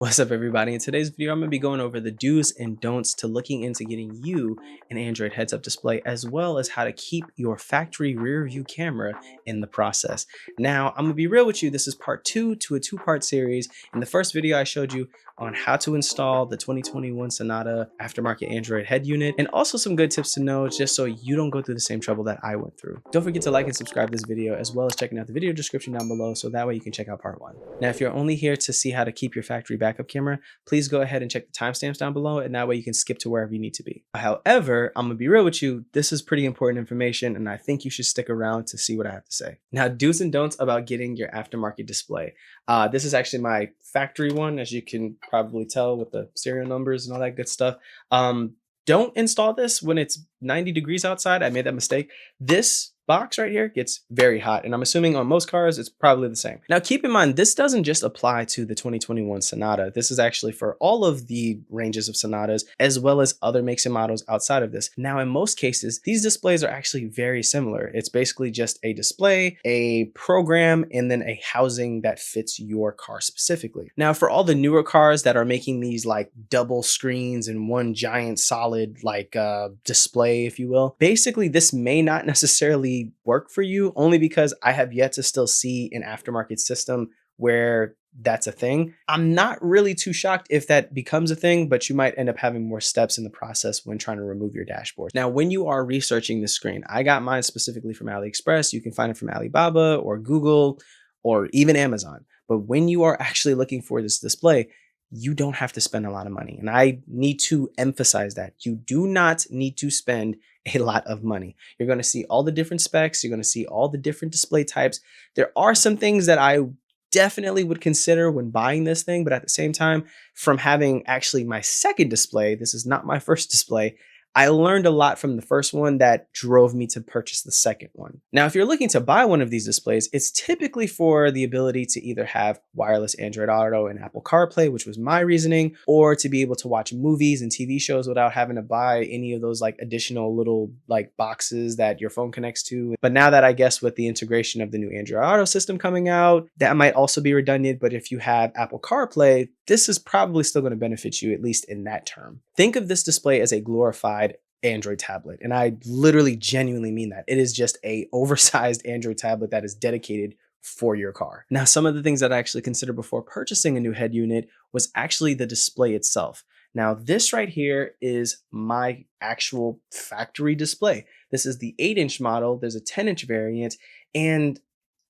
What's up, everybody? In today's video, I'm going to be going over the do's and don'ts to looking into getting you an Android heads-up display, as well as how to keep your factory rear view camera in the process. Now, I'm going to be real with you. This is part two to a two-part series. In the first video, I showed you on how to install the 2021 Sonata aftermarket Android head unit, and also some good tips to know just so you don't go through the same trouble that I went through. Don't forget to like and subscribe this video, as well as checking out the video description down below, so that way you can check out part one. Now, if you're only here to see how to keep your factory backup camera, please go ahead and check the timestamps down below, and that way you can skip to wherever you need to be. However, I'm gonna be real with you, this is pretty important information, and I think you should stick around to see what I have to say. Now, do's and don'ts about getting your aftermarket display. This is actually my factory one, as you can probably tell with the serial numbers and all that good stuff. Don't install this when it's 90 degrees outside. I made that mistake. This box right here gets very hot, and I'm assuming on most cars it's probably the same. Now, keep in mind, this doesn't just apply to the 2021 Sonata. This is actually for all of the ranges of Sonatas, as well as other makes and models outside of this. Now, in most cases, these displays are actually very similar. It's basically just a display, a program, and then a housing that fits your car specifically. Now, for all the newer cars that are making these like double screens and one giant solid like display, if you will, basically this may not necessarily work for you, only because I have yet to still see an aftermarket system where that's a thing. I'm not really too shocked if that becomes a thing, but you might end up having more steps in the process when trying to remove your dashboard. Now, when you are researching the screen, I got mine specifically from AliExpress. You can find it from Alibaba or Google or even Amazon. But when you are actually looking for this display, you don't have to spend a lot of money. And I need to emphasize that you do not need to spend a lot of money. You're going to see all the different specs. You're going to see all the different display types. There are some things that I definitely would consider when buying this thing, but at the same time, from having actually my second display, this is not my first display, I learned a lot from the first one that drove me to purchase the second one. Now, if you're looking to buy one of these displays, it's typically for the ability to either have wireless Android Auto and Apple CarPlay, which was my reasoning, or to be able to watch movies and TV shows without having to buy any of those like additional little like boxes that your phone connects to. But now that I guess with the integration of the new Android Auto system coming out, that might also be redundant. But if you have Apple CarPlay, this is probably still going to benefit you, at least in that term. Think of this display as a glorified Android tablet. And I literally genuinely mean that. It is just a oversized Android tablet that is dedicated for your car. Now, some of the things that I actually considered before purchasing a new head unit was actually the display itself. Now, this right here is my actual factory display. This is the 8-inch model. There's a 10-inch variant, and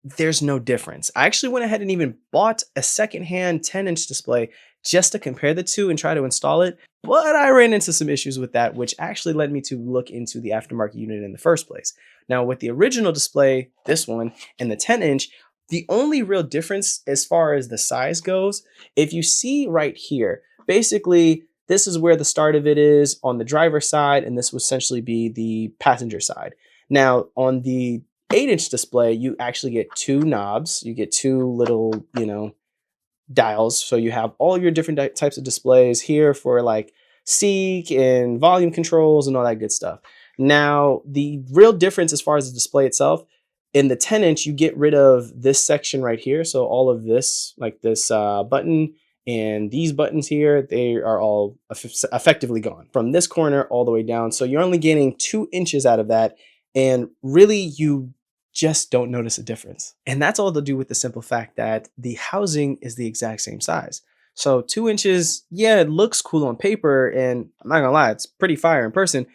there's no difference. I actually went ahead and even bought a secondhand 10-inch display just to compare the two and try to install it. But I ran into some issues with that, which actually led me to look into the aftermarket unit in the first place. Now, with the original display, this one, and the 10-inch, the only real difference as far as the size goes, if you see right here, basically, this is where the start of it is on the driver's side, and this would essentially be the passenger side. Now, on the 8-inch display, you actually get two knobs. You get two little, dials. So you have all your different types of displays here for like seek and volume controls and all that good stuff. Now, the real difference as far as the display itself, in the 10-inch, you get rid of this section right here. So all of this, like this button and these buttons here, they are all effectively gone from this corner all the way down. So you're only getting 2 inches out of that. And really, you just don't notice a difference. And that's all to do with the simple fact that the housing is the exact same size. So 2 inches, yeah, it looks cool on paper, and I'm not gonna lie, it's pretty fire in person,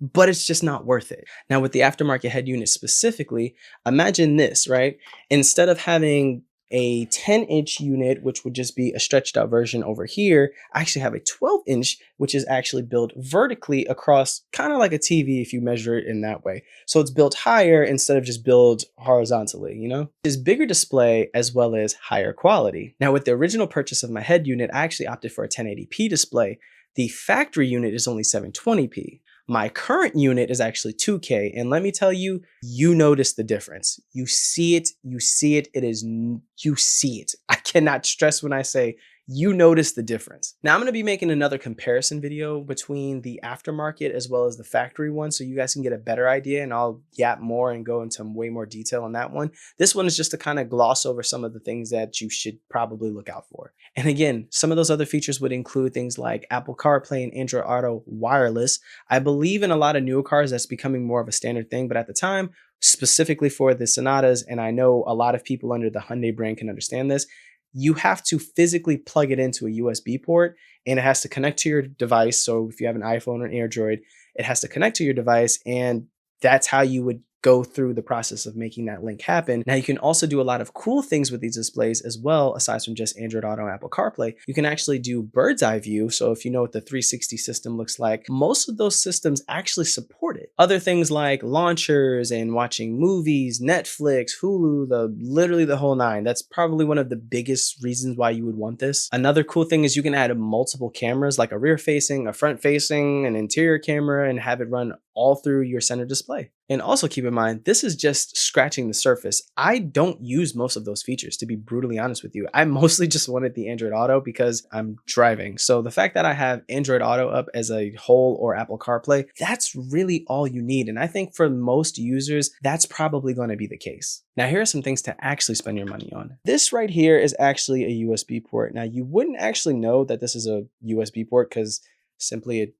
but it's just not worth it. Now, with the aftermarket head unit specifically, imagine this, right? Instead of having a 10-inch unit, which would just be a stretched out version over here, I actually have a 12-inch, which is actually built vertically across, kind of like a TV if you measure it in that way. So it's built higher instead of just built horizontally, It's bigger display as well as higher quality. Now, with the original purchase of my head unit, I actually opted for a 1080p display. The factory unit is only 720p. My current unit is actually 2K, and let me tell you, you notice the difference. You see it, you see it, you see it. I cannot stress when I say you notice the difference. Now I'm going to be making another comparison video between the aftermarket as well as the factory one, so you guys can get a better idea, and I'll yap more and go into way more detail on that one. This one is just to kind of gloss over some of the things that you should probably look out for. And again, some of those other features would include things like Apple CarPlay and Android Auto wireless. I believe in a lot of newer cars that's becoming more of a standard thing, but at the time, specifically for the Sonatas, and I know a lot of people under the Hyundai brand can understand this, you have to physically plug it into a USB port, and it has to connect to your device. So if you have an iPhone or an Android, it has to connect to your device, and that's how you would go through the process of making that link happen. Now, you can also do a lot of cool things with these displays as well, aside from just Android Auto and Apple CarPlay. You can actually do bird's eye view. So if you know what the 360 system looks like, most of those systems actually support it. Other things like launchers and watching movies, Netflix, Hulu, literally the whole nine. That's probably one of the biggest reasons why you would want this. Another cool thing is you can add multiple cameras, like a rear facing, a front facing, an interior camera, and have it run all through your center display. And also keep in mind, this is just scratching the surface. I don't use most of those features, to be brutally honest with you. I mostly just wanted the Android Auto because I'm driving. So the fact that I have Android Auto up as a whole or Apple CarPlay, that's really all you need. And I think for most users, that's probably going to be the case. Now, here are some things to actually spend your money on. This right here is actually a USB port. Now, you wouldn't actually know that this is a USB port because simply it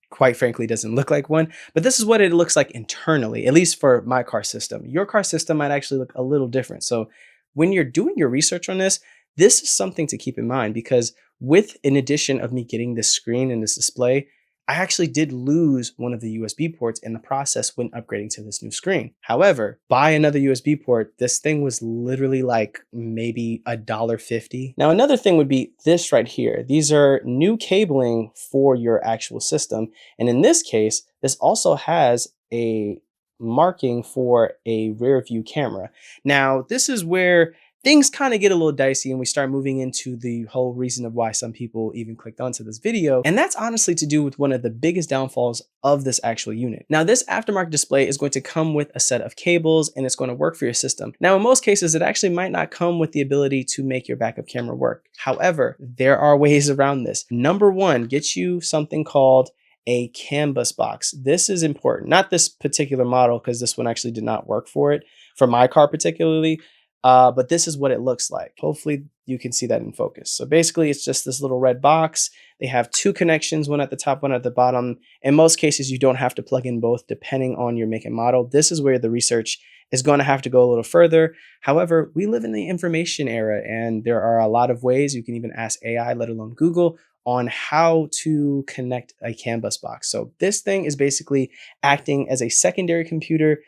quite frankly doesn't look like one, but this is what it looks like internally, at least for my car system. Your car system might actually look a little different. So when you're doing your research on this, this is something to keep in mind, because with in addition of me getting this screen and this display, I actually did lose one of the USB ports in the process when upgrading to this new screen. However, buy another USB port, this thing was literally like maybe $1.50. Now, another thing would be this right here. These are new cabling for your actual system. And in this case, this also has a marking for a rear view camera. Now, this is where things kind of get a little dicey and we start moving into the whole reason of why some people even clicked onto this video. And that's honestly to do with one of the biggest downfalls of this actual unit. Now, this aftermarket display is going to come with a set of cables and it's going to work for your system. Now, in most cases, it actually might not come with the ability to make your backup camera work. However, there are ways around this. Number one, get you something called a CAN bus box. This is important, not this particular model, because this one actually did not work for it, for my car particularly. But this is what it looks like. Hopefully you can see that in focus. So basically it's just this little red box. They have two connections, one at the top, one at the bottom. In most cases, you don't have to plug in both depending on your make and model. This is where the research is going to have to go a little further. However, we live in the information era and there are a lot of ways. You can even ask AI, let alone Google, on how to connect a CAN bus box. So this thing is basically acting as a secondary computer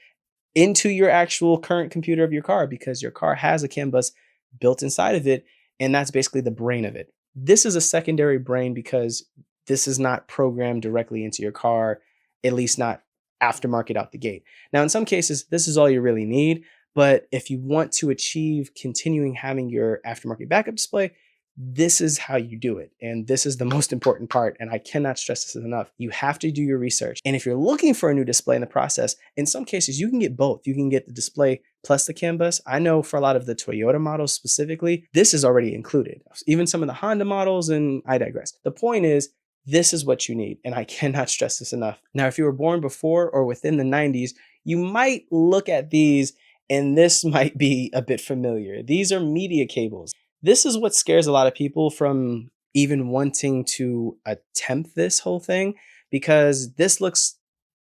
into your actual current computer of your car, because your car has a CAN bus built inside of it, and that's basically the brain of it. This is a secondary brain because this is not programmed directly into your car, at least not aftermarket out the gate. Now, in some cases, this is all you really need, but if you want to achieve continuing having your aftermarket backup display, this is how you do it. And this is the most important part. And I cannot stress this enough. You have to do your research. And if you're looking for a new display in the process, in some cases, you can get both. You can get the display plus the CAN bus. I know for a lot of the Toyota models specifically, this is already included. Even some of the Honda models, and I digress. The point is, this is what you need. And I cannot stress this enough. Now, if you were born before or within the 90s, you might look at these and this might be a bit familiar. These are media cables. This is what scares a lot of people from even wanting to attempt this whole thing, because this looks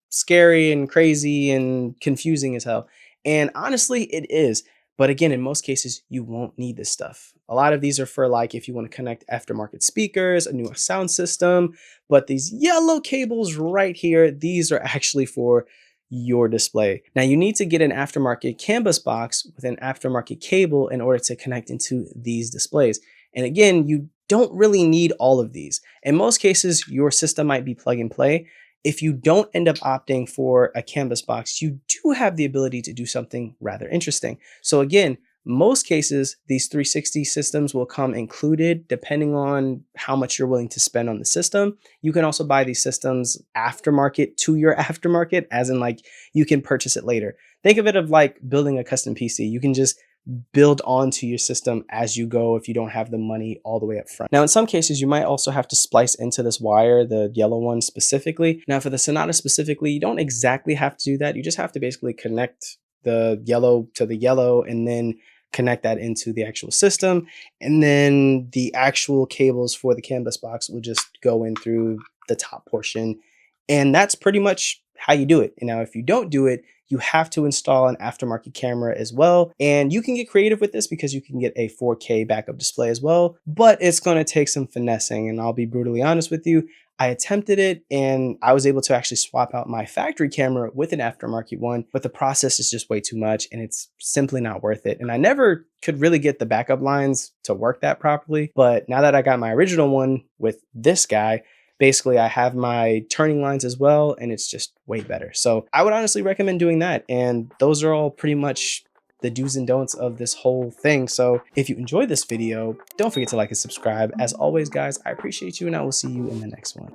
scary and crazy and confusing as hell. And honestly, it is. But again, in most cases, you won't need this stuff. A lot of these are for like if you want to connect aftermarket speakers, a new sound system. But these yellow cables right here, these are actually for your display. Now, you need to get an aftermarket CAN bus box with an aftermarket cable in order to connect into these displays. And again, you don't really need all of these. In most cases, your system might be plug and play. If you don't end up opting for a CAN bus box, you do have the ability to do something rather interesting. So again, most cases, these 360 systems will come included depending on how much you're willing to spend on the system. You can also buy these systems aftermarket to your aftermarket, as in like you can purchase it later. Think of it of like building a custom PC. You can just build onto your system as you go if you don't have the money all the way up front. Now, in some cases, you might also have to splice into this wire, the yellow one specifically. Now, for the Sonata specifically, you don't exactly have to do that. You just have to basically connect the yellow to the yellow and then connect that into the actual system. And then the actual cables for the CAN bus box will just go in through the top portion. And that's pretty much how you do it. And now, if you don't do it, you have to install an aftermarket camera as well. And you can get creative with this because you can get a 4K backup display as well, but it's going to take some finessing. And I'll be brutally honest with you, I attempted it and I was able to actually swap out my factory camera with an aftermarket one, but the process is just way too much and it's simply not worth it. And I never could really get the backup lines to work that properly. But now that I got my original one with this guy, basically I have my turning lines as well, and it's just way better. So I would honestly recommend doing that. And those are all pretty much the do's and don'ts of this whole thing. So if you enjoyed this video, don't forget to like and subscribe. As always, guys, I appreciate you and I will see you in the next one.